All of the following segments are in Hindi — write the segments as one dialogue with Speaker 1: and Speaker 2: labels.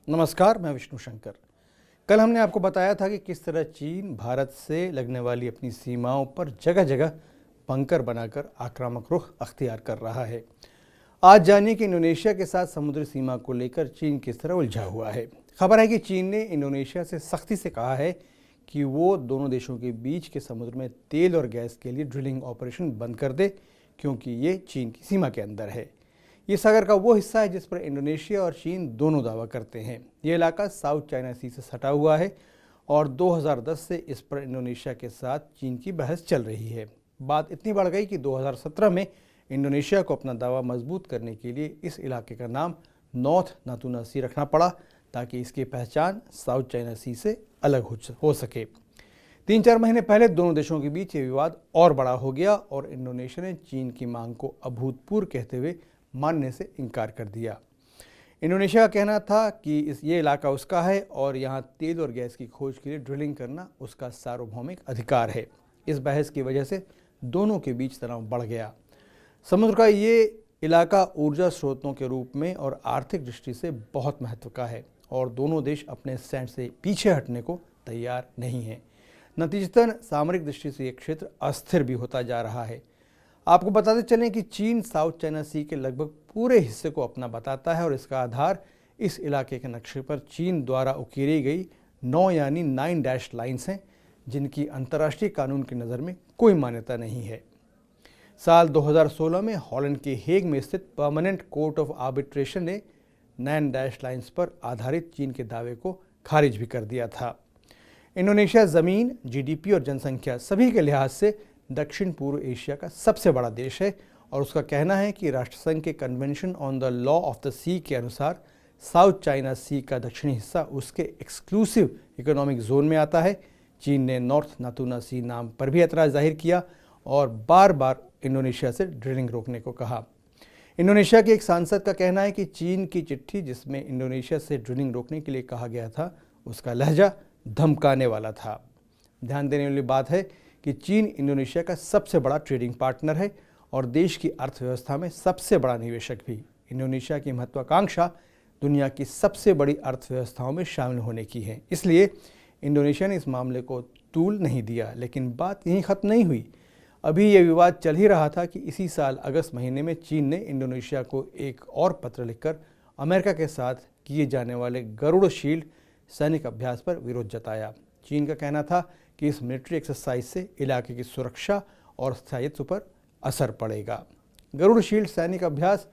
Speaker 1: नमस्कार, मैं विष्णु शंकर। कल हमने आपको बताया था कि किस तरह चीन भारत से लगने वाली अपनी सीमाओं पर जगह जगह बंकर बनाकर आक्रामक रुख अख्तियार कर रहा है। आज जानिए कि इंडोनेशिया के साथ समुद्री सीमा को लेकर चीन किस तरह उलझा हुआ है। खबर है कि चीन ने इंडोनेशिया से सख्ती से कहा है कि वो दोनों देशों के बीच के समुद्र में तेल और गैस के लिए ड्रिलिंग ऑपरेशन बंद कर दे, क्योंकि ये चीन की सीमा के अंदर है। ये सागर का वो हिस्सा है जिस पर इंडोनेशिया और चीन दोनों दावा करते हैं। ये इलाका साउथ चाइना सी से सटा हुआ है और 2010 से इस पर इंडोनेशिया के साथ चीन की बहस चल रही है। बात इतनी बढ़ गई कि 2017 में इंडोनेशिया को अपना दावा मजबूत करने के लिए इस इलाके का नाम नॉर्थ नातूना सी रखना पड़ा, ताकि इसकी पहचान साउथ चाइना सी से अलग हो सके। 3-4 महीने पहले दोनों देशों के बीच ये विवाद और बड़ा हो गया और इंडोनेशिया ने चीन की मांग को अभूतपूर्व कहते हुए मानने से इनकार कर दिया। इंडोनेशिया का कहना था कि ये इलाका उसका है और यहाँ तेल और गैस की खोज के लिए ड्रिलिंग करना उसका सार्वभौमिक अधिकार है। इस बहस की वजह से दोनों के बीच तनाव बढ़ गया। समुद्र का ये इलाका ऊर्जा स्रोतों के रूप में और आर्थिक दृष्टि से बहुत महत्व का है और दोनों देश अपने स्टैंड से पीछे हटने को तैयार नहीं हैं। नतीजतन सामरिक दृष्टि से ये क्षेत्र अस्थिर भी होता जा रहा है। आपको बताते चलें कि चीन साउथ चाइना सी के लगभग पूरे हिस्से को अपना बताता है और इसका आधार इस इलाके के नक्शे पर चीन द्वारा उकेरी गई 9 यानी 9 डैश लाइन्स हैं, जिनकी अंतर्राष्ट्रीय कानून की नज़र में कोई मान्यता नहीं है। साल 2016 में हॉलैंड के हेग में स्थित परमानेंट कोर्ट ऑफ आर्बिट्रेशन ने 9 डैश लाइन्स पर आधारित चीन के दावे को खारिज भी कर दिया था। इंडोनेशिया ज़मीन, जीडीपी और जनसंख्या सभी के लिहाज से दक्षिण पूर्व एशिया का सबसे बड़ा देश है और उसका कहना है कि राष्ट्रसंघ के convention on the law of the sea के अनुसार साउथ चाइना सी का दक्षिणी हिस्सा उसके एक्सक्लूसिव इकोनॉमिक जोन में आता है। चीन ने नॉर्थ नातूना सी नाम पर भी एतराज़ जाहिर किया और बार बार इंडोनेशिया से ड्रिलिंग रोकने को कहा। इंडोनेशिया के एक सांसद का कहना है कि चीन की चिट्ठी जिसमें इंडोनेशिया से ड्रिलिंग रोकने के लिए कहा गया था, उसका लहजा धमकाने वाला था। ध्यान देने वाली बात है कि चीन इंडोनेशिया का सबसे बड़ा ट्रेडिंग पार्टनर है और देश की अर्थव्यवस्था में सबसे बड़ा निवेशक भी। इंडोनेशिया की महत्वाकांक्षा दुनिया की सबसे बड़ी अर्थव्यवस्थाओं में शामिल होने की है, इसलिए इंडोनेशिया ने इस मामले को तूल नहीं दिया। लेकिन बात यहीं ख़त्म नहीं हुई। अभी ये विवाद चल ही रहा था कि इसी साल अगस्त महीने में चीन ने इंडोनेशिया को एक और पत्र लिखकर अमेरिका के साथ किए जाने वाले गरुड़ शील्ड सैनिक अभ्यास पर विरोध जताया। चीन का कहना था कि इस मिलिट्री एक्सरसाइज से इलाके की सुरक्षा और स्थायित्व पर असर पड़ेगा। गरुड़ शील्ड सैनिक अभ्यास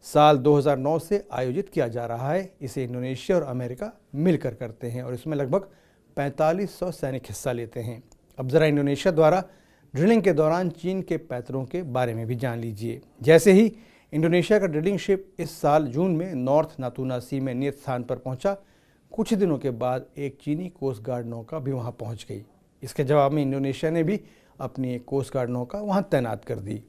Speaker 1: साल 2009 से आयोजित किया जा रहा है। इसे इंडोनेशिया और अमेरिका मिलकर करते हैं और इसमें लगभग 4500 सैनिक हिस्सा लेते हैं। अब ज़रा इंडोनेशिया द्वारा ड्रिलिंग के दौरान चीन के पैतरों के बारे में भी जान लीजिए। जैसे ही इंडोनेशिया का ड्रिलिंग शिप इस साल जून में नॉर्थ नातूना सी में नियत स्थान पर पहुंचा, कुछ दिनों के बाद एक चीनी कोस्ट गार्ड नौका भी वहां पहुंच गई। इसके जवाब में इंडोनेशिया ने भी अपनी एक कोस्ट गार्ड नौका वहां तैनात कर दी।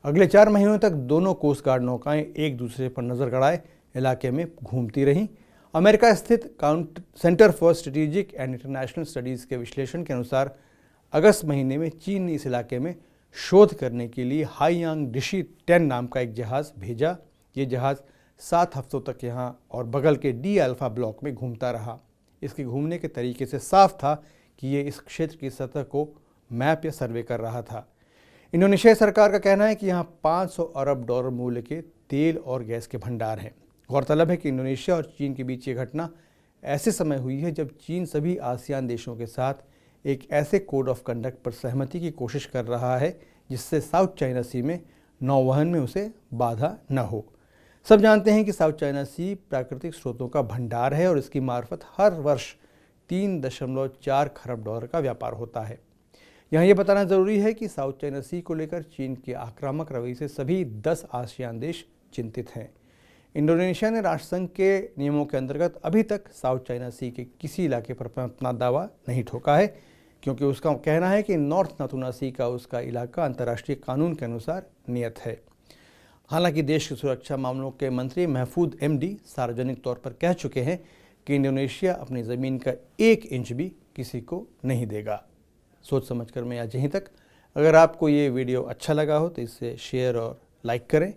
Speaker 1: अगले 4 महीनों तक दोनों कोस्ट गार्ड नौकाएं एक दूसरे पर नज़र गड़ाए इलाके में घूमती रहीं। अमेरिका स्थित centre for strategic and international studies के विश्लेषण के अनुसार अगस्त महीने में चीन ने इस इलाके में शोध करने के लिए हाईयांग डिशी 10 नाम का एक जहाज़ भेजा। ये जहाज़ 7 हफ्तों तक यहाँ और बगल के डी अल्फा ब्लॉक में घूमता रहा। इसके घूमने के तरीके से साफ था कि ये इस क्षेत्र की सतह को मैप या सर्वे कर रहा था। इंडोनेशिया सरकार का कहना है कि यहाँ 500 अरब डॉलर मूल्य के तेल और गैस के भंडार हैं। गौरतलब है कि इंडोनेशिया और चीन के बीच ये घटना ऐसे समय हुई है जब चीन सभी आसियान देशों के साथ एक ऐसे कोड ऑफ कंडक्ट पर सहमति की कोशिश कर रहा है जिससे साउथ चाइना सी में नौवहन में उसे बाधा न हो। सब जानते हैं कि साउथ चाइना सी प्राकृतिक स्रोतों का भंडार है और इसकी मार्फत हर वर्ष 3.4 खरब डॉलर का व्यापार होता है। यहाँ ये बताना ज़रूरी है कि साउथ चाइना सी को लेकर चीन के आक्रामक रवैये से सभी 10 आसियान देश चिंतित हैं। इंडोनेशिया ने राष्ट्रसंघ के नियमों के अंतर्गत अभी तक साउथ चाइना सी के किसी इलाके पर अपना दावा नहीं ठोका है, क्योंकि उसका कहना है कि नॉर्थ नातूना सी का उसका इलाका अंतर्राष्ट्रीय कानून के अनुसार नियत है। हालांकि देश की सुरक्षा मामलों के मंत्री महफूज एमडी सार्वजनिक तौर पर कह चुके हैं कि इंडोनेशिया अपनी ज़मीन का 1 इंच भी किसी को नहीं देगा। सोच समझकर मैं आज यहीं तक। अगर आपको ये वीडियो अच्छा लगा हो तो इसे शेयर और लाइक करें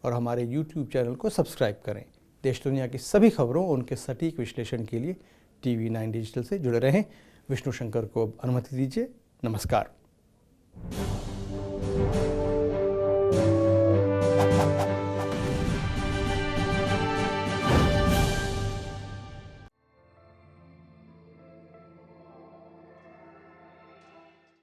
Speaker 1: और हमारे YouTube चैनल को सब्सक्राइब करें। देश दुनिया की सभी खबरों और उनके सटीक विश्लेषण के लिए TV9 डिजिटल से जुड़े रहें। विष्णु शंकर को अब अनुमति दीजिए। नमस्कार।